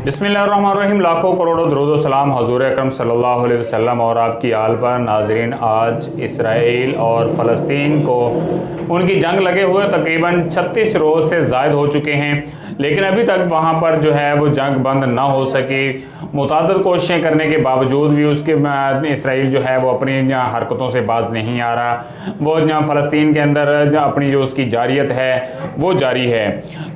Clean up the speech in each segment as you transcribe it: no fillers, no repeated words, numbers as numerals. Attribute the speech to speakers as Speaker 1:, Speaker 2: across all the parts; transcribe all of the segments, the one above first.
Speaker 1: बिस्मिल्लाहिर्रहमानिर्रहीम। लाखों करोड़ों दरूद सलाम हजूर अकरम सल्लल्लाहु अलैहि वसल्लम और आपकी आल पर। नाजरीन, आज इसराइल और फ़लस्तीन को उनकी जंग लगे हुए तकरीबन 36 रोज़ से ज़ायद हो चुके हैं, लेकिन अभी तक वहाँ पर जो है वो जंग बंद ना हो सकी। मुतादिद कोशिशें करने के बावजूद भी उसके इसराइल जो है वो अपनी हरकतों से बाज नहीं आ रहा। वो फ़लस्तीन के अंदर अपनी जो उसकी जारियत है वो जारी है।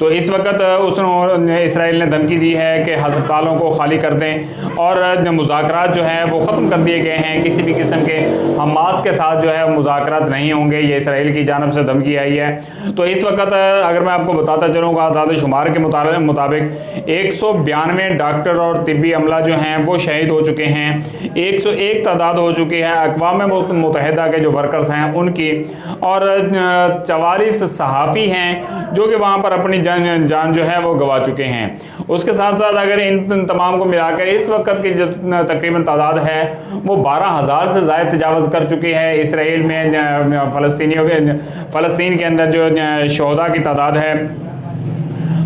Speaker 1: तो इस वक्त उसने इसराइल ने धमकी दी है कि हस्पतालों को खाली कर दें और मुज़ाकरात जो है वो ख़त्म कर दिए गए हैं। किसी भी किस्म के हमास के साथ जो है मुज़ाकरात नहीं होंगे, ये इसराइल की जानब से धमकी आई है। तो इस वक्त अगर मैं आपको बताता चलूँगा, आदाद शुमार के मुताबिक 192 डॉक्टर और तिब्बी अमला जो हैं वो शहीद हो चुके हैं। 101 तादाद हो चुकी है अक़वाम मुत्तहिदा के जो वर्कर्स हैं उनकी, और 44 सहाफ़ी हैं जो कि वहाँ पर अपनी जान जो है वो गंवा चुके हैं। उसके साथ साथ अगर इन तमाम को मिलाकर इस वक्त की जो तकरीबन तादाद है वो 12,000 से ज़्यादा तजावज़ कर चुकी है। इसराइल में फ़लस्तीन के अंदर जो शोहदा की तादाद है,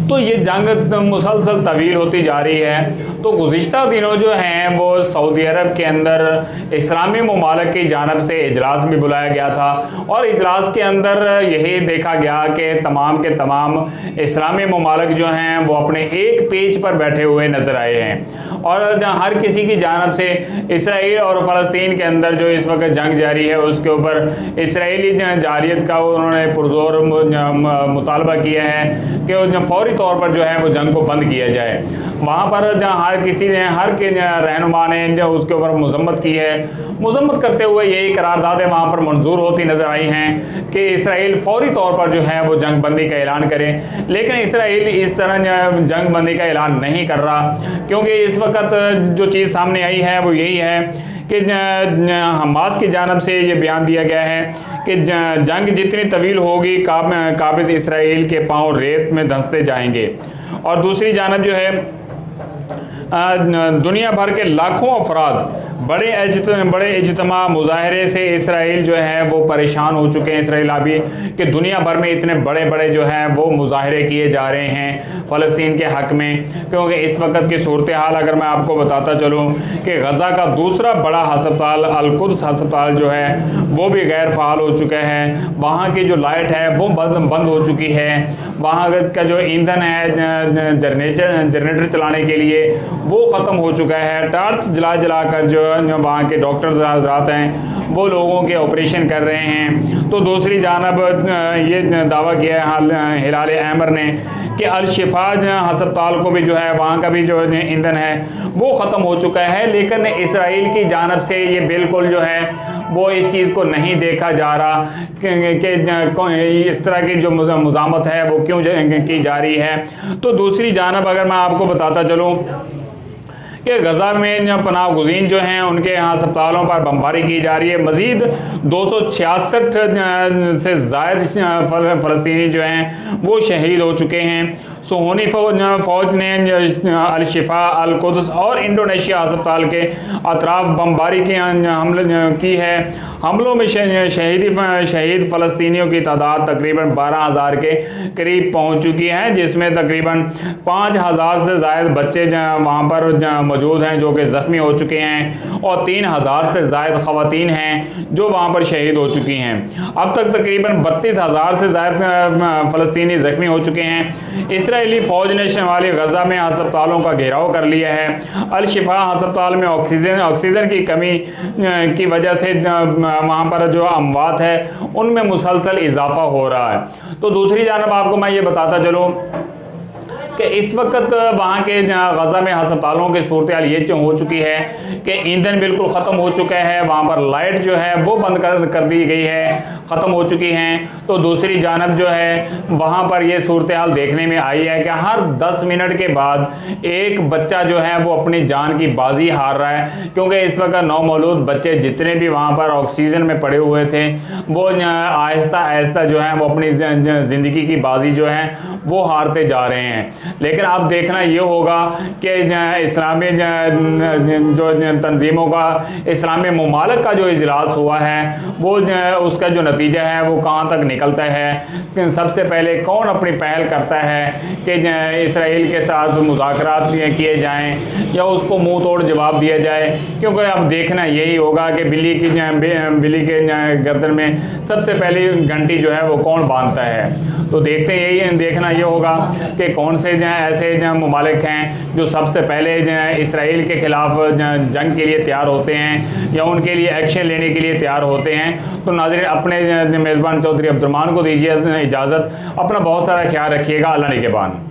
Speaker 1: तो ये जंग मुसलसल तवील होती जा रही है। तो गुज़िश्ता दिनों जो हैं वो सऊदी अरब के अंदर इस्लामी ममालिक की जानब से इजलास भी बुलाया गया था, और इजलास के अंदर यही देखा गया कि तमाम के तमाम इस्लामी ममालिक जो हैं वो अपने एक पेज पर बैठे हुए नज़र आए हैं, और हर किसी की जानब से इसराइल और फ़लस्तीन के अंदर जो इस वक्त जंग जारी है उसके ऊपर इसराइली जारियत का उन्होंने पुरजोर मुतालबा किया है कि फौरी तौर पर जो है वो जंग को बंद किया जाए। वहाँ पर जहाँ हर किसी ने, हर के रहनुमा ने जो उसके ऊपर मजम्मत की है, मजम्मत करते हुए यही करारदादें वहाँ पर मंजूर होती नज़र आई हैं कि इसराइल फौरी तौर पर जो है वो जंग बंदी का ऐलान करे। लेकिन इसराइल इस तरह जंग बंदी का ऐलान नहीं कर रहा, क्योंकि इस वक्त जो चीज़ सामने आई है वो यही है कि हमास की जानब से ये बयान दिया गया है कि जंग जितनी तवील होगी काबिज़ इसराइल के पाँव रेत में धंसते जाएंगे। और दूसरी जानब जो है दुनिया भर के लाखों अफराद बड़े इज्तिमा मुजाहरे से इसराइल जो है वो परेशान हो चुके हैं। इसराइल अभी कि दुनिया भर में इतने बड़े बड़े जो हैं वो मुजाहरे किए जा रहे हैं फ़लस्तीन के हक़ में, क्योंकि इस वक्त की सूरत हाल अगर मैं आपको बताता चलूँ कि गज़ा का दूसरा बड़ा हस्पताल अल-कुद्स हस्पताल जो है वो भी गैर फ़ाल हो चुका है। वहाँ की जो लाइट है वो बंद हो चुकी है। वहाँ का जो ईंधन है जनरेटर चलाने के लिए वो ख़त्म हो चुका है। टार्च जला कर जो वहाँ के डॉक्टर्स हज़रात हैं वो लोगों के ऑपरेशन कर रहे हैं। तो दूसरी जानब ये दावा किया है हिलाल अहमर ने कि अल-शिफा हस्पताल को भी जो है वहाँ का भी जो ईंधन है वो ख़त्म हो चुका है। लेकिन इसराइल की जानब से ये बिल्कुल जो है वो इस चीज़ को नहीं देखा जा रहा कि इस तरह की जो मुज़ामत है वो क्यों की जा रही है। तो दूसरी जानब अगर मैं आपको बताता चलूँ कि गज़ा में पनाह गुज़ीन जो हैं उनके यहाँ अस्पतालों पर बमबारी की जा रही है। मज़ीद 266 से ज़ायद फ़लस्तीनी जो हैं वो शहीद हो चुके हैं। सुहूनी फ़ौज ने अल-शिफा, अल-कुद्स और इंडोनेशिया अस्पताल के अतराफ़ बमबारी की है। हमलों में शहीद फ़लस्तीनियों की तादाद तकरीबन 12,000 के करीब पहुँच चुकी है, जिसमें तकरीबन 5,000 से ज़ायद बच्चे वहाँ पर मौजूद हैं जो कि ज़ख्मी हो चुके हैं, और 3,000 से ज़ायद ख़वातीन हैं जो वहाँ पर शहीद हो चुकी हैं। अब तक तकरीबन 32,000 से ज़ायद फ़लस्तीनी ज़ख्मी हो चुके हैं। इसराइली फ़ौज ने शुमाली गज़ा में अस्पतालों का घेराव कर लिया है। अल-शिफा अस्पताल में ऑक्सीजन की कमी की वजह से वहाँ पर जो अमवात है उनमें मुसलसल इजाफा हो रहा है। तो दूसरी जानब आपको मैं ये बताता चलूँ कि इस वक्त वहाँ के गज़ा में अस्पतालों की सूरत हाल ये हो चुकी है कि ईंधन बिल्कुल ख़त्म हो चुका है। वहाँ पर लाइट जो है वो बंद कर दी गई है, ख़त्म हो चुकी हैं। तो दूसरी जानब जो है वहाँ पर ये सूरत हाल देखने में आई है कि हर 10 मिनट के बाद एक बच्चा जो है वो अपनी जान की बाजी हार रहा है, क्योंकि इस वक्त नौमौलूद बच्चे जितने भी वहाँ पर ऑक्सीजन में पड़े हुए थे वो आहिस्ता आहिस्ता जो है वो अपनी ज़िंदगी की बाजी जो है वो हारते जा रहे हैं। लेकिन अब देखना ये होगा कि इस्लामी जो तंजीमों का, इस्लामी ममालिक का जो इजलास हुआ है वो उसका जो नतीजा है वो कहाँ तक निकलता है। सबसे पहले कौन अपनी पहल करता है कि इसराइल के साथ मुज़ाकरात किए जाएं या उसको मुंह तोड़ जवाब दिया जाए, क्योंकि अब देखना यही होगा कि बिल्ली के गर्दन में सबसे पहले घंटी जो है वो कौन बांधता है। तो देखना ये होगा कि कौन से ऐसे ममालिक हैं जो सबसे पहले इसराइल के ख़िलाफ़ जंग के लिए तैयार होते हैं या उनके लिए एक्शन लेने के लिए तैयार होते हैं। तो नाज़रीन, अपने मेज़बान चौधरी अब्दुर्रहमान को दीजिए इजाज़त। अपना बहुत सारा ख्याल रखिएगा। अल्लाह निगहबान।